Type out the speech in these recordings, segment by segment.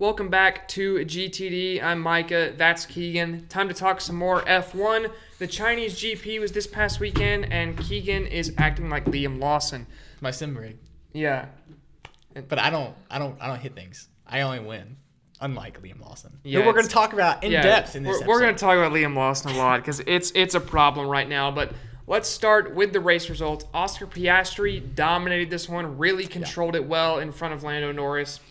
Welcome back to GTD. I'm Micah. That's Keegan. Time to talk some more F1. The Chinese GP was this past weekend, and Keegan is acting like Liam Lawson. My sim rig. Yeah. But I don't hit things. I only win. Unlike Liam Lawson. Yeah, who we're going to talk about in depth in this episode. We're going to talk about Liam Lawson a lot because it's a problem right now. But let's start with the race results. Oscar Piastri dominated this one, really controlled it well in front of Lando Norris.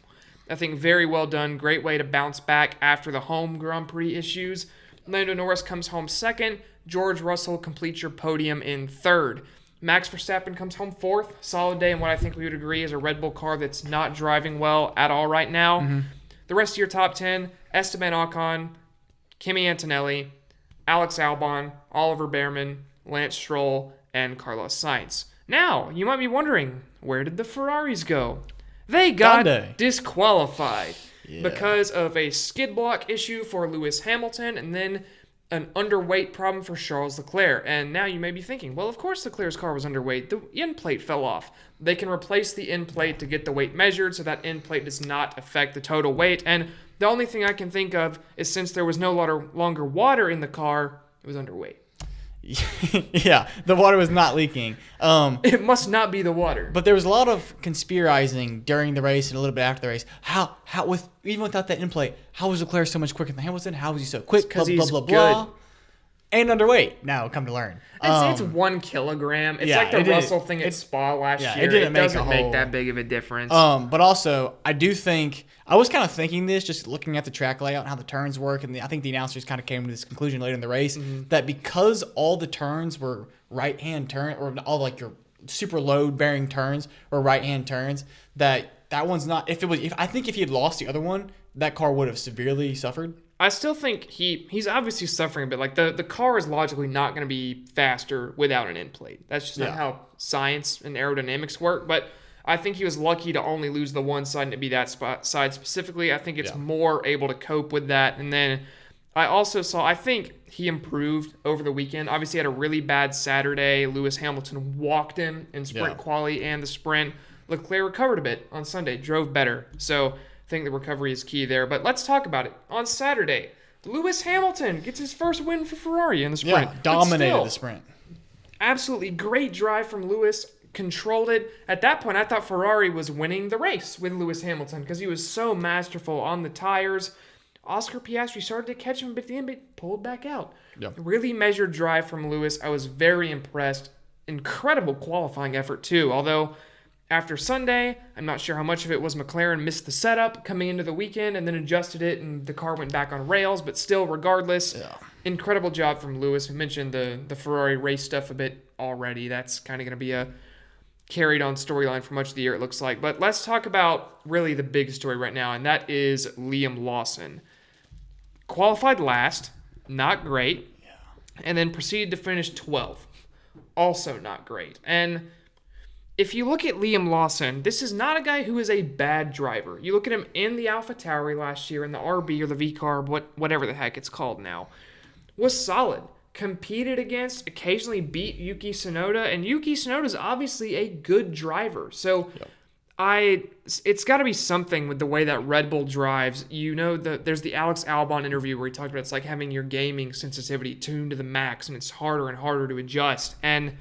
I think very well done. Great way to bounce back after the home Grand Prix issues. Lando Norris comes home second. George Russell completes your podium in third. Max Verstappen comes home fourth. Solid day in what I think we would agree is a Red Bull car that's not driving well at all right now. Mm-hmm. The rest of your top 10, Esteban Ocon, Kimi Antonelli, Alex Albon, Oliver Behrman, Lance Stroll, and Carlos Sainz. Now, you might be wondering, where did the Ferraris go? They got disqualified because of a skid block issue for Lewis Hamilton and then an underweight problem for Charles Leclerc. And now you may be thinking, well, of course Leclerc's car was underweight. The end plate fell off. They can replace the end plate to get the weight measured so that end plate does not affect the total weight. And the only thing I can think of is since there was no longer water in the car, it was underweight. Yeah, the water was not leaking. It must not be the water. But there was a lot of conspirizing during the race and a little bit after the race. How even without that end plate, how was Leclerc so much quicker than Hamilton? How was he so quick? Because blah, blah, blah, blah. And underweight. Now, come to learn. It's 1 kilogram. It's like the Russell thing at Spa last year. It doesn't make that big of a difference. But also, I do think I was kind of thinking this, just looking at the track layout and how the turns work, and I think the announcers kind of came to this conclusion later in the race that because all the turns were right-hand turn, or all like your super load-bearing turns were right-hand turns, that one's not. I think if he had lost the other one, that car would have severely suffered. I still think he's obviously suffering a bit. Like the car is logically not going to be faster without an end plate. That's just not how science and aerodynamics work. But I think he was lucky to only lose the one side and to be that side specifically. I think it's more able to cope with that. And then I think he improved over the weekend. Obviously had a really bad Saturday. Lewis Hamilton walked him in sprint quali and the sprint. Leclerc recovered a bit on Sunday, drove better. So I think the recovery is key there. But let's talk about it. On Saturday, Lewis Hamilton gets his first win for Ferrari in the sprint. Yeah, dominated the sprint. Absolutely great drive from Lewis. Controlled it. At that point, I thought Ferrari was winning the race with Lewis Hamilton because he was so masterful on the tires. Oscar Piastri started to catch him at the end, but pulled back out. Yep. Really measured drive from Lewis. I was very impressed. Incredible qualifying effort, too. Although, after Sunday, I'm not sure how much of it was McLaren missed the setup coming into the weekend and then adjusted it, and the car went back on rails. But still, regardless, incredible job from Lewis. We mentioned the Ferrari race stuff a bit already. That's kind of going to be a carried on storyline for much of the year, it looks like. But let's talk about really the big story right now, and that is Liam Lawson. Qualified last, not great, and then proceeded to finish 12th. Also not great. And if you look at Liam Lawson, this is not a guy who is a bad driver. You look at him in the AlphaTauri last year, in the RB or the V-Carb, whatever the heck it's called now, was solid. Competed against, occasionally beat Yuki Tsunoda, and Yuki Tsunoda is obviously a good driver. So it's got to be something with the way that Red Bull drives. You know, there's the Alex Albon interview where he talked about it's like having your gaming sensitivity tuned to the max, and it's harder and harder to adjust. And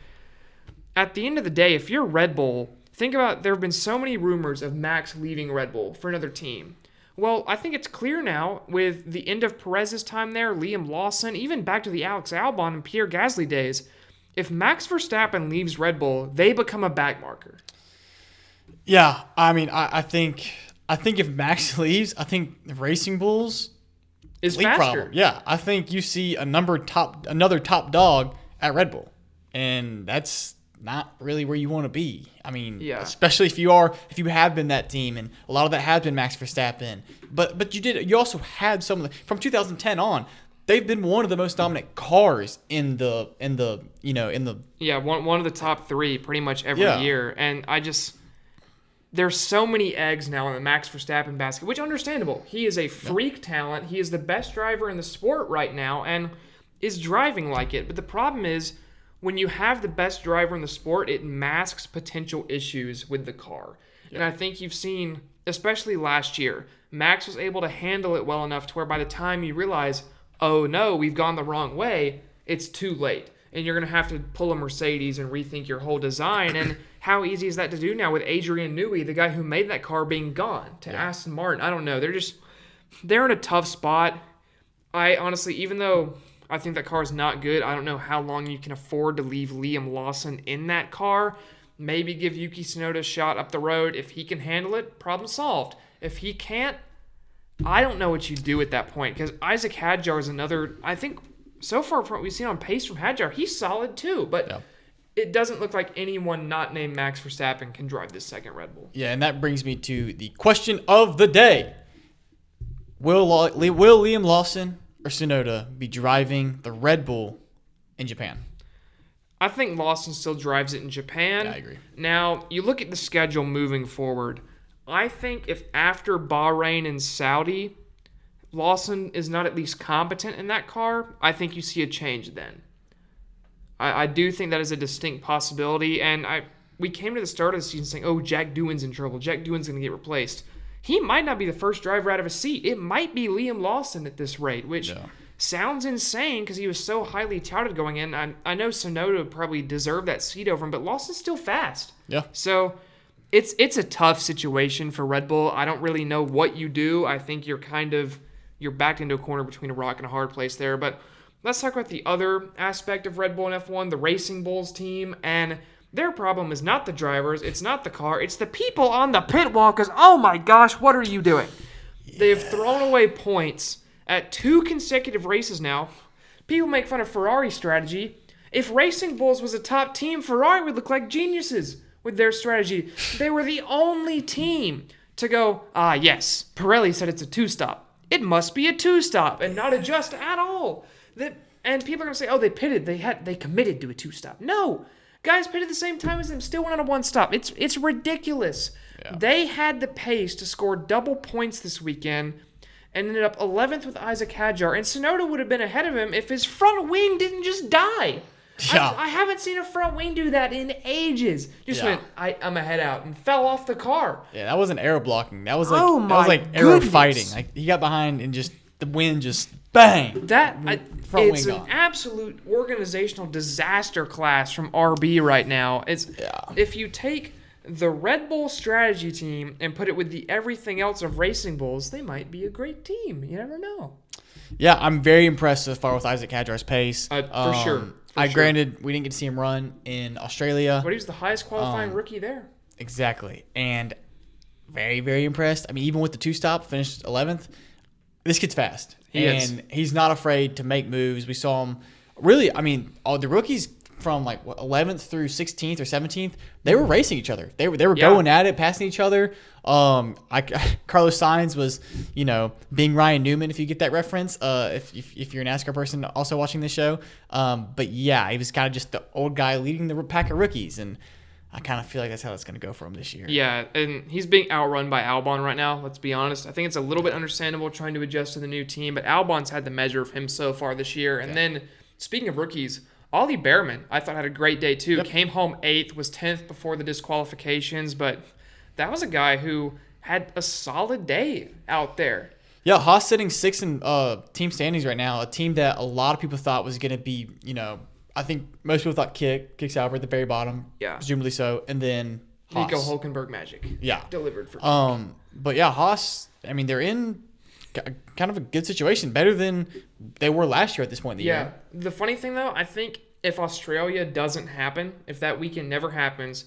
at the end of the day, if you're Red Bull, think about there have been so many rumors of Max leaving Red Bull for another team. Well, I think it's clear now with the end of Perez's time there, Liam Lawson, even back to the Alex Albon and Pierre Gasly days, if Max Verstappen leaves Red Bull, they become a backmarker. Yeah, I mean, I think if Max leaves, I think Racing Bulls is faster. Problem. Yeah, I think you see another top dog at Red Bull, and that's not really where you want to be. I mean, especially if you have been that team, and a lot of that has been Max Verstappen. But you also had some of the, from 2010 on, they've been one of the most dominant cars in the one of the top 3 pretty much every year. And there's so many eggs now in the Max Verstappen basket, which understandable. He is a freak talent. He is the best driver in the sport right now and is driving like it. But the problem is, when you have the best driver in the sport, it masks potential issues with the car. Yep. And I think you've seen, especially last year, Max was able to handle it well enough to where by the time you realize, oh no, we've gone the wrong way, it's too late. And you're going to have to pull a Mercedes and rethink your whole design. And how easy is that to do now with Adrian Newey, the guy who made that car, being gone to Aston Martin? I don't know. They're in a tough spot. I honestly, even though I think that car is not good, I don't know how long you can afford to leave Liam Lawson in that car. Maybe give Yuki Tsunoda a shot up the road. If he can handle it, problem solved. If he can't, I don't know what you do at that point, because Isaac Hadjar is another, I think, so far from what we've seen on pace from Hadjar, he's solid too, but it doesn't look like anyone not named Max Verstappen can drive this second Red Bull. Yeah, and that brings me to the question of the day. Will Liam Lawson or Tsunoda be driving the Red Bull in Japan? I think Lawson still drives it in Japan. Yeah, I agree. Now, you look at the schedule moving forward. I think if after Bahrain and Saudi, Lawson is not at least competent in that car, I think you see a change then. I do think that is a distinct possibility, and we came to the start of the season saying, oh, Jack Doohan's in trouble. Jack Doohan's going to get replaced. He might not be the first driver out of a seat. It might be Liam Lawson at this rate, which sounds insane because he was so highly touted going in. I know Tsunoda probably deserved that seat over him, but Lawson's still fast. Yeah. So it's a tough situation for Red Bull. I don't really know what you do. I think you're backed into a corner between a rock and a hard place there. But let's talk about the other aspect of Red Bull and F1, the Racing Bulls team. And their problem is not the drivers, it's not the car, it's the people on the pit wall, because, oh my gosh, what are you doing? Yeah. They've thrown away points at 2 consecutive races now. People make fun of Ferrari's strategy. If Racing Bulls was a top team, Ferrari would look like geniuses with their strategy. They were the only team to go, yes, Pirelli said it's a 2-stop. It must be a 2-stop and not adjust at all. And people are going to say, oh, they pitted. They committed to a 2-stop. No. Guys pitted at the same time as them, still went on a 1-stop. It's ridiculous. Yeah. They had the pace to score double points this weekend and ended up 11th with Isaac Hadjar. And Tsunoda would have been ahead of him if his front wing didn't just die. Yeah. I haven't seen a front wing do that in ages. Just went, I'm a head out, and fell off the car. Yeah, that wasn't aero blocking. That was like aero fighting. Like he got behind and just the wind just bang. It's an absolute organizational disaster class from RB right now. If you take the Red Bull strategy team and put it with the everything else of Racing Bulls, they might be a great team. You never know. Yeah, I'm very impressed so far with Isaac Hadjar's pace. For sure. Granted, we didn't get to see him run in Australia. But he was the highest qualifying rookie there. Exactly. And very, very impressed. I mean, even with the 2-stop, finished 11th. This kid's fast. He's not afraid to make moves. We saw him really, I mean, all the rookies from 11th through 16th or 17th, they were racing each other. They were going at it, passing each other. Carlos Sainz was, being Ryan Newman, if you get that reference, if you're an NASCAR person also watching this show. But yeah, he was kind of just the old guy leading the pack of rookies, and I kind of feel like that's how it's going to go for him this year. Yeah, and he's being outrun by Albon right now, let's be honest. I think it's a little bit understandable trying to adjust to the new team, but Albon's had the measure of him so far this year. And then, speaking of rookies, Ollie Behrman, I thought, had a great day too. Yep. Came home 8th, was 10th before the disqualifications, but that was a guy who had a solid day out there. Yeah, Haas sitting 6th in team standings right now, a team that a lot of people thought was going to be, I think most people thought Kick Sauber at the very bottom. Yeah. Presumably so. And then Haas. Nico Hülkenberg magic. Yeah. Delivered for But yeah, Haas, I mean, they're in kind of a good situation, better than they were last year at this point in the year. Yeah. The funny thing, though, I think if Australia doesn't happen, if that weekend never happens,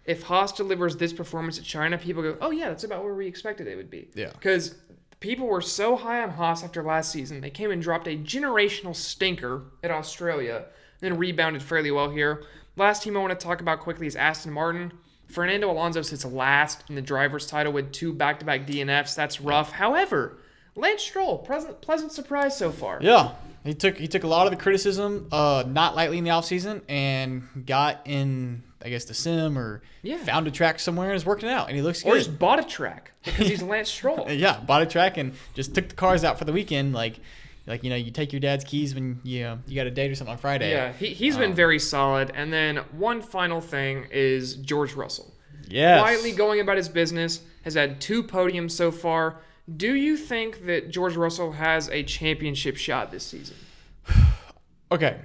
if Haas delivers this performance at China, people go, oh, yeah, that's about where we expected they would be. Yeah. Because people were so high on Haas after last season. They came and dropped a generational stinker at Australia, then rebounded fairly well here. Last team I want to talk about quickly is Aston Martin. Fernando Alonso sits last in the driver's title with 2 back-to-back DNFs. That's rough. However, Lance Stroll, pleasant surprise so far. Yeah, he took a lot of the criticism, not lightly in the offseason, and got in, I guess, the sim or found a track somewhere and is working it out, and he looks good. Or just bought a track because he's Lance Stroll. Yeah, bought a track and just took the cars out for the weekend, like you take your dad's keys when you got a date or something on Friday. Yeah, he's been very solid. And then one final thing is George Russell. Yes. Quietly going about his business, has had 2 podiums so far. Do you think that George Russell has a championship shot this season? Okay.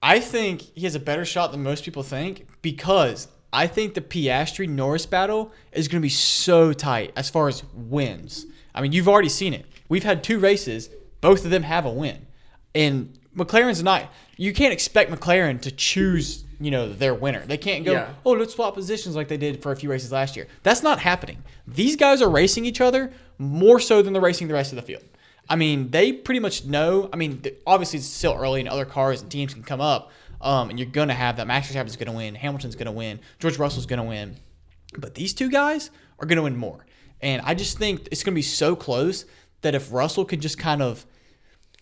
I think he has a better shot than most people think because I think the Piastri-Norris battle is going to be so tight as far as wins. I mean, you've already seen it. We've had 2 races. Both of them have a win. And McLaren's not – you can't expect McLaren to choose, their winner. They can't go, let's swap positions like they did for a few races last year. That's not happening. These guys are racing each other more so than they're racing the rest of the field. I mean, they pretty much know. I mean, obviously it's still early and other cars and teams can come up, and you're going to have that. Max Verstappen's going to win. Hamilton's going to win. George Russell's going to win. But these 2 guys are going to win more. And I just think it's going to be so close that if Russell could just kind of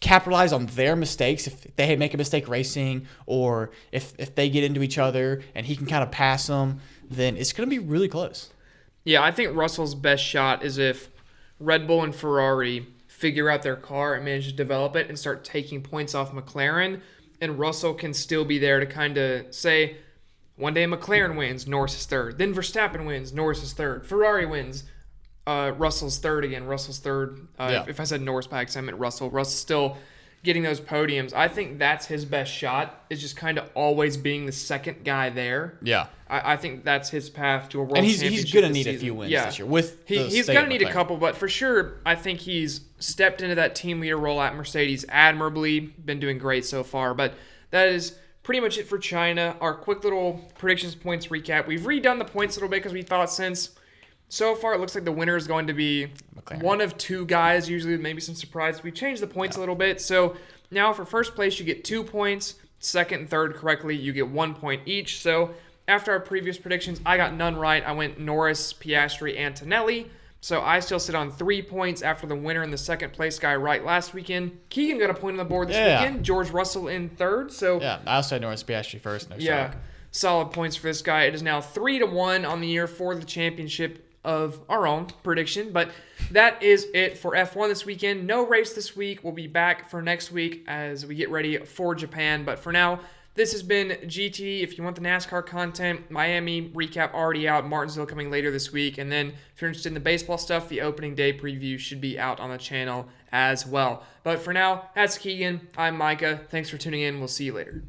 capitalize on their mistakes, if they make a mistake racing or if they get into each other and he can kind of pass them, then it's going to be really close. Yeah, I think Russell's best shot is if Red Bull and Ferrari figure out their car and manage to develop it and start taking points off McLaren, and Russell can still be there to kind of say, one day McLaren wins, Norris is third. Then Verstappen wins, Norris is third. Ferrari wins, Russell's third again. Russell's third. If I said Norris by accident, I meant Russell. Russell's still getting those podiums. I think that's his best shot, is just kind of always being the second guy there. Yeah. I think that's his path to a world championship. And he's going to need a few wins this year. He's going to need a couple, but for sure, I think he's stepped into that team leader role at Mercedes admirably. Been doing great so far. But that is pretty much it for China. Our quick little predictions points recap. We've redone the points a little bit because we thought since so far it looks like the winner is going to be McLaren. One of 2 guys, usually maybe some surprise. We changed the points a little bit. So now for first place, you get 2 points. Second and third correctly, you get 1 point each. So after our previous predictions, I got none right. I went Norris, Piastri, Antonelli. So I still sit on 3 points after the winner and the second place guy right last weekend. Keegan got a point on the board this weekend. George Russell in third. So yeah, I also had Norris, Piastri first. Solid points for this guy. It is now 3-1 on the year for the championship of our own prediction. But that is it for F1 this weekend. No race this week. We'll be back for next week as we get ready for Japan. But for now, this has been GT. If you want the NASCAR content, Miami recap already out. Martinsville coming later this week. And then if you're interested in the baseball stuff, the opening day preview should be out on the channel as well. But for now, that's Keegan. I'm Micah. Thanks for tuning in. We'll see you later.